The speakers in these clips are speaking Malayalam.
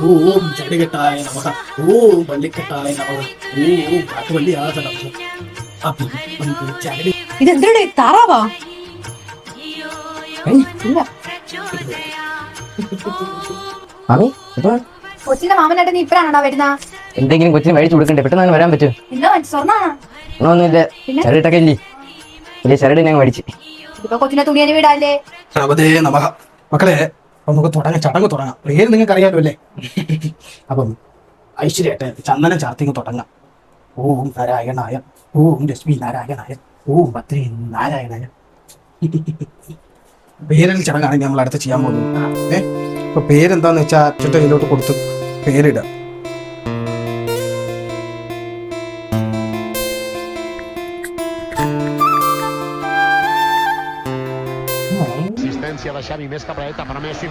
ഓം ചടികെട്ടായ നമഃ ഓം വള്ളിക്കെട്ടായ നമഃ ഓം കാട്ടുവള്ളി ആസനം ചടി ഇതെന്താണ് താറാവാ? ഇല്ല. മാമി ഇപ്പൊ കൊച്ചിന്റെ മാമനായിട്ട് നീ ഇപ്പഴാണോ വരുന്ന? എന്തെങ്കിലും കൊച്ചിന് മേടിച്ചു കൊടുക്കണ്ടേ? പെട്ടെന്ന് വരാൻ പറ്റും? എന്താ സ്വർണ്ണാണോ? ഒന്നുമില്ല, ചരടിട്ടൊക്കെ ഇല്ലേ? ഇല്ലേ, ചരട് ഞാൻ മേടിച്ച്. ഇപ്പൊ കൊച്ചിനെ തുണിയന് വീടാല്ലേ? ശബദേ നമഃ. മക്കളെ നമുക്ക് ചടങ്ങ് തുടങ്ങാം. പേര് നിങ്ങൾക്ക് അറിയാലോ അല്ലേ? അപ്പം ഐശ്വര്യായിട്ട് ചന്ദനം ചാർത്തിങ് തുടങ്ങാം. ഓം നാരായണായ, ഓം ലക്ഷ്മി നാരായണായ, ഓം ഭദ്രേ നാരായണായ. പേരിൽ ചടങ്ങാണ് നമ്മൾ അടുത്ത് ചെയ്യാൻ പോകുന്നത്. ഇപ്പൊ പേരെന്താന്ന് വെച്ചാൽ അച്ഛൻ്റെ കയ്യിലോട്ട് കൊടുത്ത് പേരിടാം. da Xavi, Messi cabreta para Messi.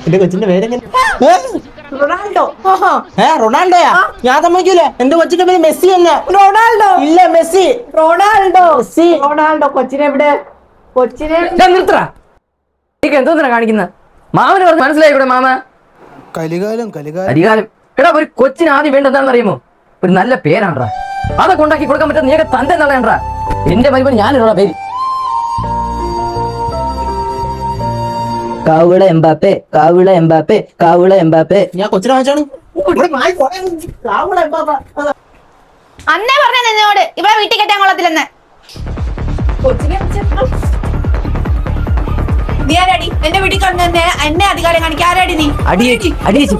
എന്റെ കൊച്ചിന്റെ പേരെങ്ങനെ? റൊണാൾഡോ. റൊണാൾഡോയാ? ഞാൻ സമ്മതിക്കൂലേ, എന്റെ കൊച്ചിന്റെ പേര് മെസ്സി തന്നെ. റൊണാൾഡോ ഇല്ല, മെസ്സി. Ronaldo Messi. റൊണാൾഡോ. കൊച്ചിനെ എവിടെ? കൊച്ചിനെ നിർത്തറ. എന്തോന്നാ കാണിക്കുന്ന? മാമന് പറഞ്ഞ് മനസ്സിലായിക്കൂടെ മാമ? കലികാലം അധികാരം. എടാ, ഒരു കൊച്ചിന് ആദ്യം വേണ്ടതാണെന്ന് അറിയുമോ? ഒരു നല്ല പേരാണ്ടാ. അതൊക്കെ ഉണ്ടാക്കി കൊടുക്കാൻ പറ്റുന്ന നീയൊക്കെ തന്റെ നല്ലതാണ്ടാ. എന്റെ മരുമൻ ഞാനിടാ പേര്. കാവുള എംബാപ്പെ, കാവുള എംബാപ്പെ, കാവുള എംബാപ്പെ. ഞാൻ കൊച്ചിനെ വാങ്ങിച്ചാണ്. അന്നേ പറഞ്ഞ നിന്നോട് ഇവിടെ വീട്ടിൽ കെട്ടാൻ കൊള്ളത്തില്ലെന്ന്. കൊച്ചിനെ നീ ആരാടി? എന്റെ വീട്ടിൽ കൊണ്ട് എന്നെ അധികാരം കാണിക്കാൻ ആരാടി നീ? അടിയേച്ചി അടിയേച്ചി.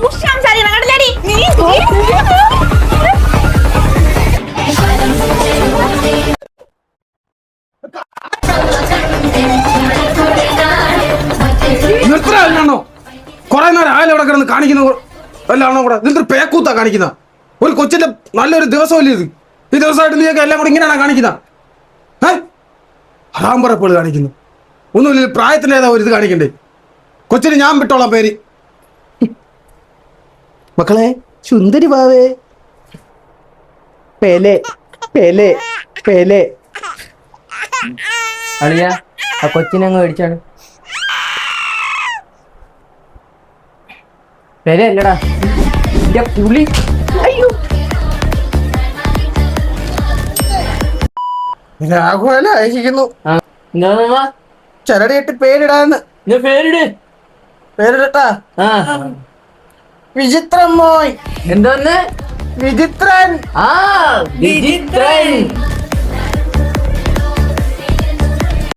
നിർത്തണോ? കുറെ നേരം ആയാലും ഇവിടെ കിടന്ന് കാണിക്കുന്ന എല്ലാണോ കൂടെ? ഇതിന്റെ പേക്കൂത്താ കാണിക്കുന്ന. ഒരു കൊച്ചിന്റെ നല്ലൊരു ദിവസമല്ലേ ഇത്? ഈ ദിവസമായിട്ട് നീയൊക്കെ എല്ലാം കൂടെ ഇങ്ങനെയാണോ കാണിക്കുന്ന? ഹറാമ്പറപ്പുകൾ കാണിക്കുന്നു. ഒന്നുമില്ല, പ്രായത്തിന്റെ ഏതാ ഒരു ഇത് കാണിക്കണ്ടേ? കൊച്ചിന് ഞാൻ വിട്ടോളാം പേര്. മക്കളെ, സുന്ദരി ബാവേ. പേലെ പേലെ പേലെ. അളിയാ, ആ കൊച്ചിനങ്ങ് മേടിച്ചാണ്. പേരല്ലടാ പുളി. അയ്യോ, രാഘവല അയക്കുന്നു. ചരടിയിട്ട് പേരിടാന്ന്. പേരിടട്ടാ. വിചിത്രൻ മോയ്. എന്തോന്ന്? വിചിത്രൻ. വിചിത്രൻ.